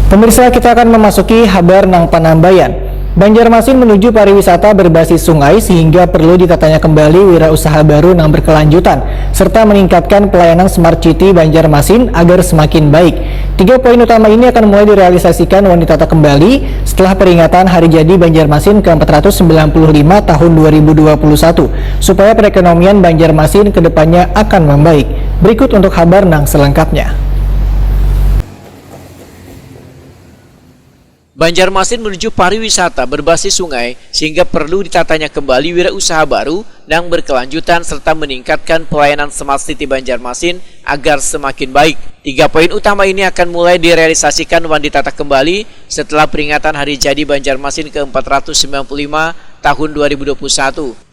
Pemirsa, kita akan memasuki Habar Nang Panambayan. Banjarmasin menuju pariwisata berbasis sungai sehingga perlu ditatanya kembali wirausaha baru yang berkelanjutan serta meningkatkan pelayanan Smart City Banjarmasin agar semakin baik. 3 poin utama ini akan mulai direalisasikan dan ditata kembali setelah peringatan Hari Jadi Banjarmasin ke-495 tahun 2021 supaya perekonomian Banjarmasin ke depannya akan membaik. Berikut untuk Habar Nang selengkapnya. Banjarmasin menuju pariwisata berbasis sungai sehingga perlu ditatanya kembali wirausaha baru yang berkelanjutan serta meningkatkan pelayanan Smart City Banjarmasin agar semakin baik. 3 poin utama ini akan mulai direalisasikan dan ditata kembali setelah peringatan Hari Jadi Banjarmasin ke-495 tahun 2021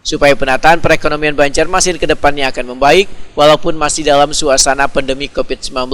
supaya penataan perekonomian Banjarmasin ke depannya akan membaik walaupun masih dalam suasana pandemi COVID-19.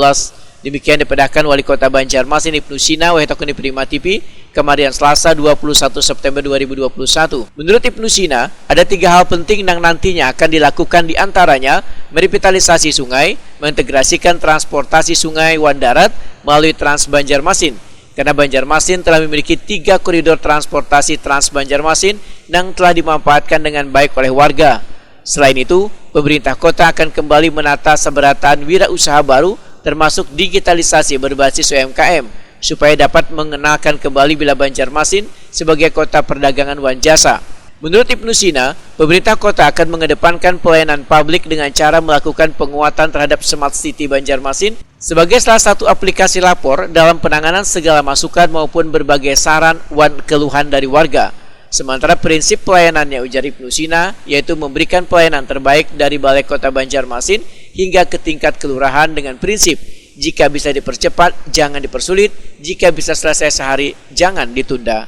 Demikian dipedahkan Wali Kota Banjarmasin Ibnu Sina Wahetokuni Prima TV kemarin Selasa 21 September 2021. Menurut Ibnu Sina, ada 3 hal penting yang nantinya akan dilakukan diantaranya merevitalisasi sungai, mengintegrasikan transportasi sungai wan darat melalui Trans Banjarmasin. Karena Banjarmasin telah memiliki 3 koridor transportasi Trans Banjarmasin yang telah dimanfaatkan dengan baik oleh warga. Selain itu, pemerintah kota akan kembali menata seberataan wirausaha baru termasuk digitalisasi berbasis UMKM supaya dapat mengenalkan kembali bila Banjarmasin sebagai kota perdagangan wan jasa. Menurut Ibnu Sina, pemerintah kota akan mengedepankan pelayanan publik dengan cara melakukan penguatan terhadap Smart City Banjarmasin sebagai salah satu aplikasi lapor dalam penanganan segala masukan maupun berbagai saran wan keluhan dari warga. Sementara prinsip pelayanannya, ujar Ibnu Sina, yaitu memberikan pelayanan terbaik dari Balai Kota Banjarmasin hingga ke tingkat kelurahan dengan prinsip jika bisa dipercepat, jangan dipersulit, jika bisa selesai sehari, jangan ditunda.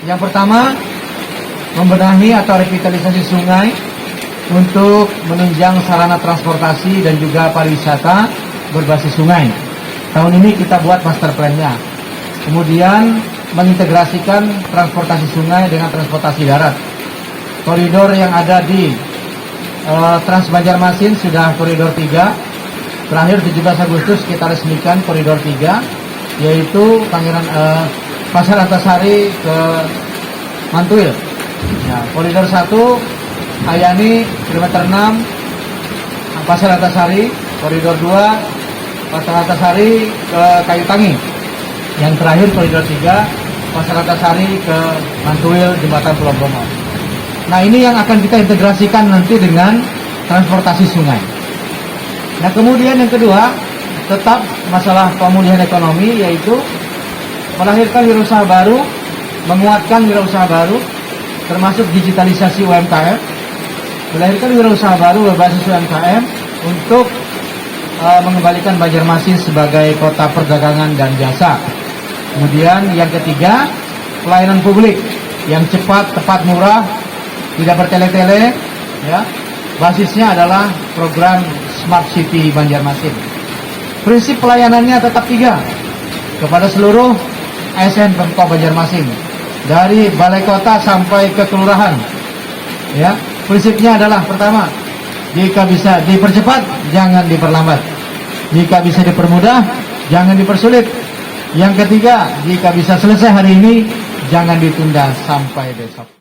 Yang pertama, membenahi atau revitalisasi sungai untuk menunjang sarana transportasi dan juga pariwisata berbasis sungai. Tahun ini kita buat master plan-nya. Kemudian mengintegrasikan transportasi sungai dengan transportasi darat. Koridor yang ada di Trans Banjarmasin sudah koridor 3. Terakhir 17 Agustus kita resmikan koridor 3, yaitu Pasar Antasari ke Mantuil. Nah, koridor 1 Hayani kilometer 6 Pasar Antasari, koridor 2 Pasar Antasari ke Kayu Tangi. Yang terakhir koridor 3 Pasar Antasari ke Mantuil Jembatan Pulau Bromo. Nah, ini yang akan kita integrasikan nanti dengan transportasi sungai. Nah, kemudian yang kedua, tetap masalah pemulihan ekonomi, yaitu melahirkan wirausaha baru, menguatkan wirausaha baru, termasuk digitalisasi UMKM, melahirkan wirausaha baru berbasis UMKM untuk mengembalikan Banjarmasin sebagai kota perdagangan dan jasa. Kemudian yang ketiga, pelayanan publik yang cepat, tepat, murah, tidak bertele-tele, ya. Basisnya adalah program Smart City Banjarmasin. Prinsip pelayanannya tetap 3 kepada seluruh ASN Pemkot Banjarmasin, dari balai kota sampai ke kelurahan. Ya, prinsipnya adalah pertama, jika bisa dipercepat, jangan diperlambat. Jika bisa dipermudah, jangan dipersulit. Yang ketiga, jika bisa selesai hari ini, jangan ditunda sampai besok.